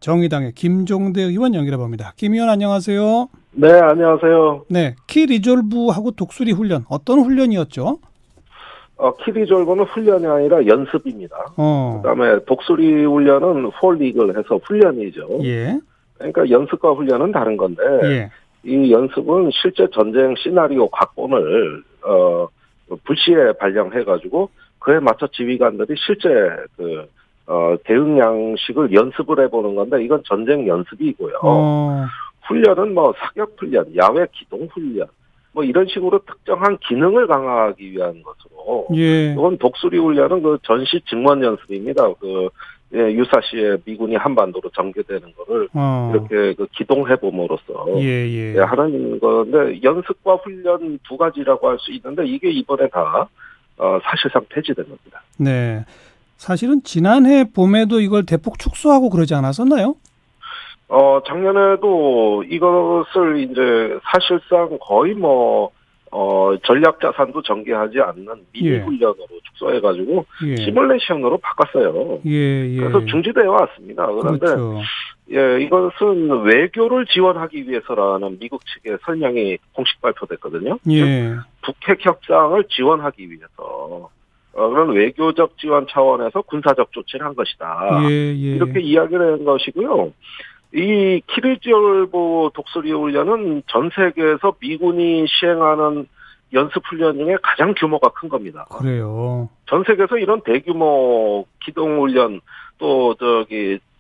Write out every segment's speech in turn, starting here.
정의당의 김종대 의원 연결해 봅니다. 김 의원 안녕하세요. 네, 안녕하세요. 네, 키 리졸브하고 독수리 훈련 어떤 훈련이었죠? 키 리졸브는 훈련이 아니라 연습입니다. 그다음에 독수리 훈련은 폴릭을 해서 훈련이죠. 예. 그러니까 연습과 훈련은 다른 건데 예. 이 연습은 실제 전쟁 시나리오 각본을 불시에 발령해가지고 그에 맞춰 지휘관들이 실제 대응 양식을 연습을 해보는 건데 이건 전쟁 연습이고요. 훈련은 뭐 사격 훈련, 야외 기동 훈련, 뭐 이런 식으로 특정한 기능을 강화하기 위한 것으로. 예. 이건 독수리 훈련은 그 전시 증원 연습입니다. 유사시에 미군이 한반도로 전개되는 거를 이렇게 기동해 봄으로써 하는 건데 연습과 훈련 두 가지라고 할 수 있는데 이게 이번에 다 사실상 폐지된 겁니다. 네. 사실은 지난해 봄에도 이걸 대폭 축소하고 그러지 않았었나요? 작년에도 이것을 이제 사실상 거의 전략 자산도 전개하지 않는 미니 훈련으로 축소해가지고 시뮬레이션으로 바꿨어요. 그래서 중지되어 왔습니다. 그런데 그렇죠. 이것은 외교를 지원하기 위해서라는 미국 측의 설명이 공식 발표됐거든요. 북핵 협상을 지원하기 위해서. 그런 외교적 지원 차원에서 군사적 조치를 한 것이다. 이렇게 이야기를 한 것이고요. 이 키 리졸브 독수리 훈련은 전 세계에서 미군이 시행하는 연습 훈련 중에 가장 규모가 큰 겁니다. 그래요. 전 세계에서 이런 대규모 기동 훈련 또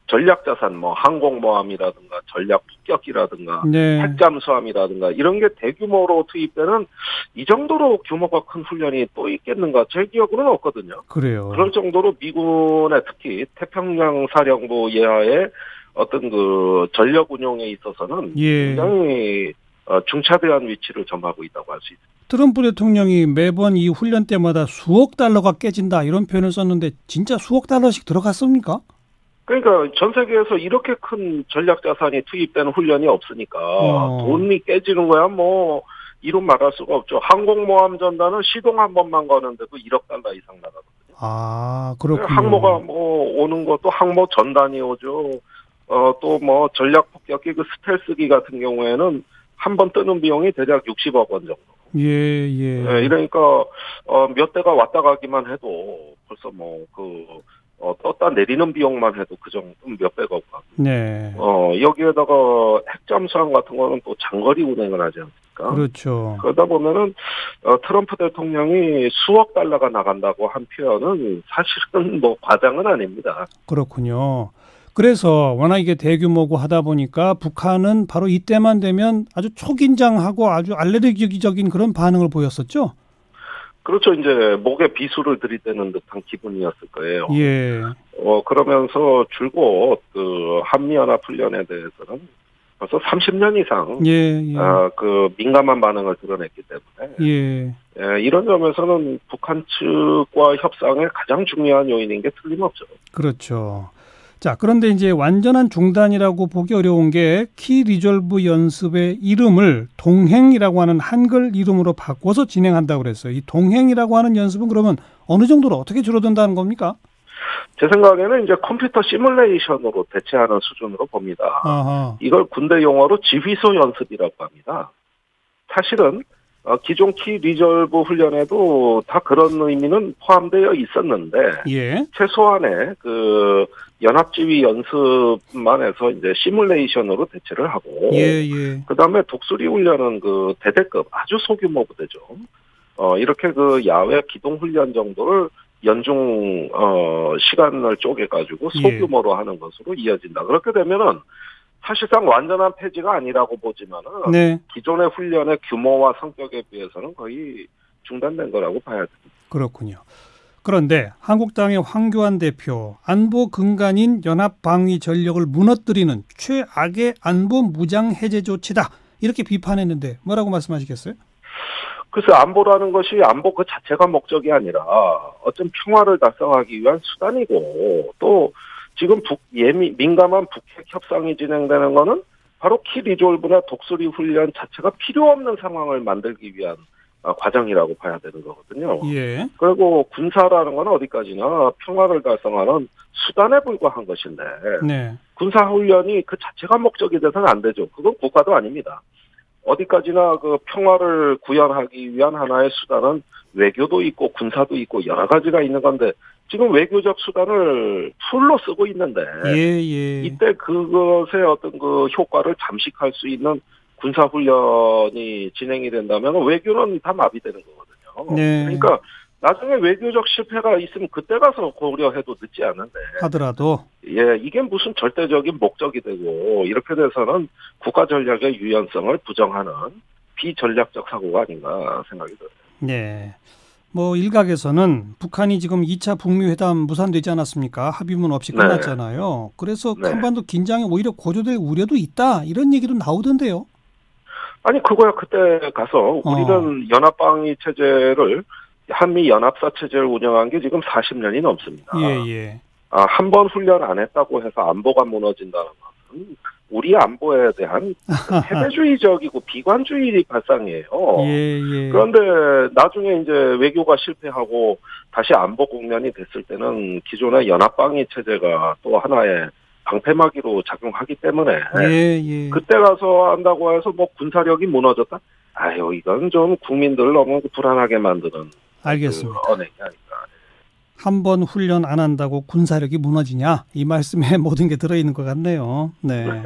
전략자산 항공모함이라든가 전략 폭격기라든가 핵잠수함이라든가 이런 게 대규모로 투입되는 이 정도로 규모가 큰 훈련이 또 있겠는가 제 기억으로는 없거든요. 그래요. 그럴 정도로 미군의 특히 태평양 사령부 예하의 어떤 전력 운용에 있어서는 굉장히 중차대한 위치를 점하고 있다고 할 수 있습니다. 트럼프 대통령이 매번 이 훈련 때마다 수억 달러가 깨진다 이런 표현을 썼는데 진짜 수억 달러씩 들어갔습니까? 그러니까 전 세계에서 이렇게 큰 전략 자산이 투입되는 훈련이 없으니까 돈이 깨지는 거야 이론 말할 수가 없죠. 항공모함 전단은 시동 한 번만 거는데도 1억 달러 이상 나가거든요. 아, 그렇군요. 항모가 오는 것도 항모 전단이 오죠. 또 전략 폭격기 스텔스기 같은 경우에는 한 번 뜨는 비용이 대략 60억 원 정도. 이러니까 몇 대가 왔다 가기만 해도 벌써 떴다 내리는 비용만 해도 그 정도 몇백억 가고. 여기에다가 핵잠수함 같은 거는 또 장거리 운행을 하지 않습니까? 그렇죠. 그러다 보면은 트럼프 대통령이 수억 달러가 나간다고 한 표현은 사실은 과장은 아닙니다. 그렇군요. 그래서 워낙 이게 대규모고 하다 보니까 북한은 바로 이때만 되면 아주 초긴장하고 아주 알레르기적인 그런 반응을 보였었죠? 그렇죠. 이제 목에 비수를 들이대는 듯한 기분이었을 거예요. 그러면서 줄곧 한미연합 훈련에 대해서는 벌써 30년 이상 민감한 반응을 드러냈기 때문에 이런 점에서는 북한 측과 협상의 가장 중요한 요인인 게 틀림없죠. 그렇죠. 자, 그런데 이제 완전한 중단이라고 보기 어려운 게 키 리졸브 연습의 이름을 동행이라고 하는 한글 이름으로 바꿔서 진행한다고 그랬어요. 이 동행이라고 하는 연습은 그러면 어느 정도로 어떻게 줄어든다는 겁니까? 제 생각에는 이제 컴퓨터 시뮬레이션으로 대체하는 수준으로 봅니다. 이걸 군대 용어로 지휘소 연습이라고 합니다. 사실은 기존 키 리졸브 훈련에도 다 그런 의미는 포함되어 있었는데 최소한의 연합지휘 연습만 해서 이제 시뮬레이션으로 대체를 하고 그다음에 독수리 훈련은 대대급 아주 소규모 부대죠. 이렇게 야외 기동 훈련 정도를 연중 시간을 쪼개가지고 소규모로 하는 것으로 이어진다. 그렇게 되면은 사실상 완전한 폐지가 아니라고 보지만은 기존의 훈련의 규모와 성격에 비해서는 거의 중단된 거라고 봐야 됩니다. 그렇군요. 그런데 한국당의 황교안 대표 안보 근간인 연합방위 전력을 무너뜨리는 최악의 안보 무장 해제 조치다 이렇게 비판했는데 뭐라고 말씀하시겠어요? 글쎄 안보라는 것이 안보 그 자체가 목적이 아니라 어떤 평화를 달성하기 위한 수단이고 또 지금 민감한 북핵 협상이 진행되는 거는 바로 키 리졸브나 독수리 훈련 자체가 필요 없는 상황을 만들기 위한 과정이라고 봐야 되는 거거든요. 예. 그리고 군사라는 건 어디까지나 평화를 달성하는 수단에 불과한 것인데 네. 군사훈련이 그 자체가 목적이 돼서는 안 되죠. 그건 국가도 아닙니다. 어디까지나 그 평화를 구현하기 위한 하나의 수단은 외교도 있고 군사도 있고 여러 가지가 있는 건데 지금 외교적 수단을 풀로 쓰고 있는데 이때 그것의 어떤 그 효과를 잠식할 수 있는 군사훈련이 진행이 된다면 외교는 다 마비되는 거거든요. 네. 그러니까 나중에 외교적 실패가 있으면 그때 가서 고려해도 늦지 않은데 하더라도 이게 무슨 절대적인 목적이 되고 이렇게 돼서는 국가 전략의 유연성을 부정하는 비전략적 사고가 아닌가 생각이 들어요. 네. 뭐 일각에서는 북한이 지금 2차 북미 회담 무산되지 않았습니까? 합의문 없이 끝났잖아요. 그래서 한반도 긴장이 오히려 고조될 우려도 있다 이런 얘기도 나오던데요. 아니 그거야 그때 가서 우리는 연합방위 체제를 한미 연합사 체제를 운영한 게 지금 40년이 넘습니다. 한 번 훈련 안 했다고 해서 안보가 무너진다는 것은 우리 안보에 대한 패배주의적이고 비관주의 발상이에요. 그런데 나중에 이제 외교가 실패하고 다시 안보 국면이 됐을 때는 기존의 연합방위 체제가 또 하나의 방패막이로 작용하기 때문에 그때 가서 한다고 해서 뭐 군사력이 무너졌다? 아유 이건 좀 국민들을 너무 불안하게 만드는 알겠습니다. 그 언행이 아닌가. 한 번 훈련 안 한다고 군사력이 무너지냐 이 말씀에 모든 게 들어있는 것 같네요. 네.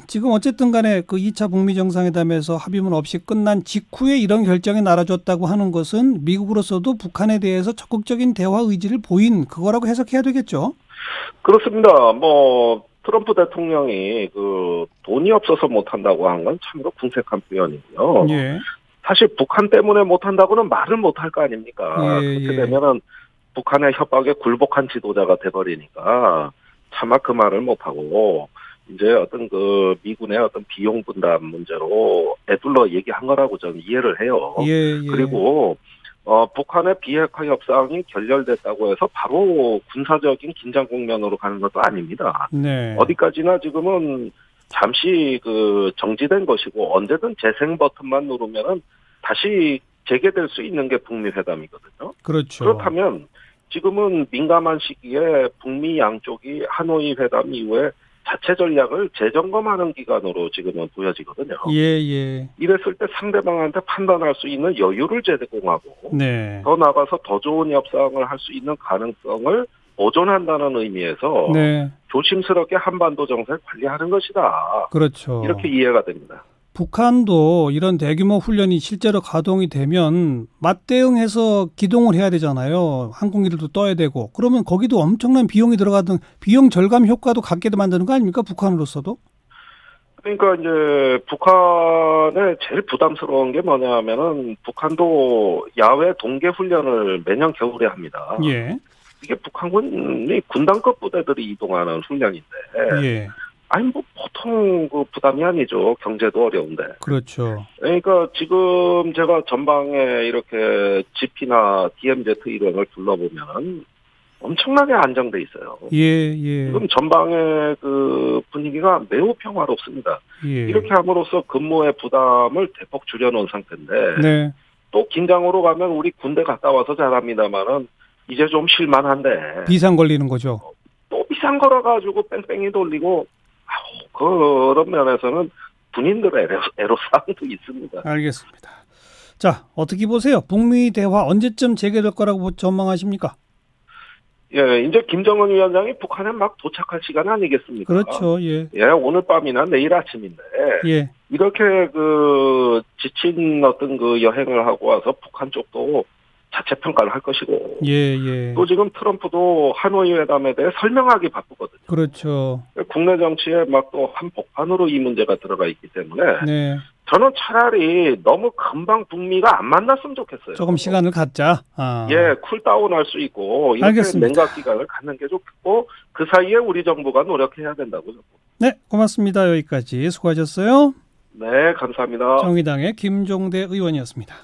지금 어쨌든 간에 그 2차 북미 정상회담에서 합의문 없이 끝난 직후에 이런 결정이 날아줬다고 하는 것은 미국으로서도 북한에 대해서 적극적인 대화 의지를 보인 그거라고 해석해야 되겠죠? 그렇습니다. 뭐 트럼프 대통령이 그 돈이 없어서 못한다고 한 건 참으로 궁색한 표현이고요. 사실 북한 때문에 못한다고는 말을 못할 거 아닙니까? 그렇게 되면은 북한의 협박에 굴복한 지도자가 돼버리니까 차마 그 말을 못하고 이제 어떤 그 미군의 어떤 비용 분담 문제로 애둘러 얘기한 거라고 저는 이해를 해요. 그리고 북한의 비핵화 협상이 결렬됐다고 해서 바로 군사적인 긴장 국면으로 가는 것도 아닙니다. 어디까지나 지금은 잠시 그 정지된 것이고 언제든 재생 버튼만 누르면은 다시 재개될 수 있는 게 북미 회담이거든요. 그렇죠. 그렇다면 지금은 민감한 시기에 북미 양쪽이 하노이 회담 이후에 자체 전략을 재점검하는 기간으로 지금은 보여지거든요. 이랬을 때 상대방한테 판단할 수 있는 여유를 제공하고 더 나아가서 더 좋은 협상을 할 수 있는 가능성을 보존한다는 의미에서 조심스럽게 한반도 정세를 관리하는 것이다. 그렇죠. 이렇게 이해가 됩니다. 북한도 이런 대규모 훈련이 실제로 가동이 되면 맞대응해서 기동을 해야 되잖아요. 항공기들도 떠야 되고. 그러면 거기도 엄청난 비용이 들어가던 비용 절감 효과도 갖게 만드는 거 아닙니까? 북한으로서도? 그러니까 이제 북한의 제일 부담스러운 게 뭐냐면은 북한도 야외 동계 훈련을 매년 겨울에 합니다. 이게 북한군이 군단급 부대들이 이동하는 훈련인데 아니 뭐 보통 그 부담이 아니죠. 경제도 어려운데. 그렇죠. 그러니까 지금 제가 전방에 이렇게 GP나 DMZ 이런을 둘러보면 엄청나게 안정돼 있어요. 지금 전방의 그 분위기가 매우 평화롭습니다. 이렇게 함으로써 근무의 부담을 대폭 줄여놓은 상태인데 또 긴장으로 가면 우리 군대 갔다 와서 잘합니다만은 이제 좀 실만한데 비상 걸리는 거죠. 또 비상 걸어가지고 뺑뺑이 돌리고 그런 면에서는 군인들의 애로사항도 있습니다. 알겠습니다. 자, 어떻게 보세요? 북미 대화 언제쯤 재개될 거라고 전망하십니까? 이제 김정은 위원장이 북한에 막 도착할 시간 아니겠습니까? 그렇죠. 오늘 밤이나 내일 아침인데 이렇게 그 지친 어떤 그 여행을 하고 와서 북한 쪽도 자체 평가를 할 것이고 또 지금 트럼프도 하노이 회담에 대해 설명하기 바쁘거든요. 그렇죠. 국내 정치에 막 또 한복판으로 이 문제가 들어가 있기 때문에 저는 차라리 너무 금방 북미가 안 만났으면 좋겠어요. 조금 시간을 갖자. 쿨다운할 수 있고 이렇게 냉각 기간을 갖는 게 좋겠고 그 사이에 우리 정부가 노력해야 된다고. 네, 고맙습니다. 여기까지 수고하셨어요. 네, 감사합니다. 정의당의 김종대 의원이었습니다.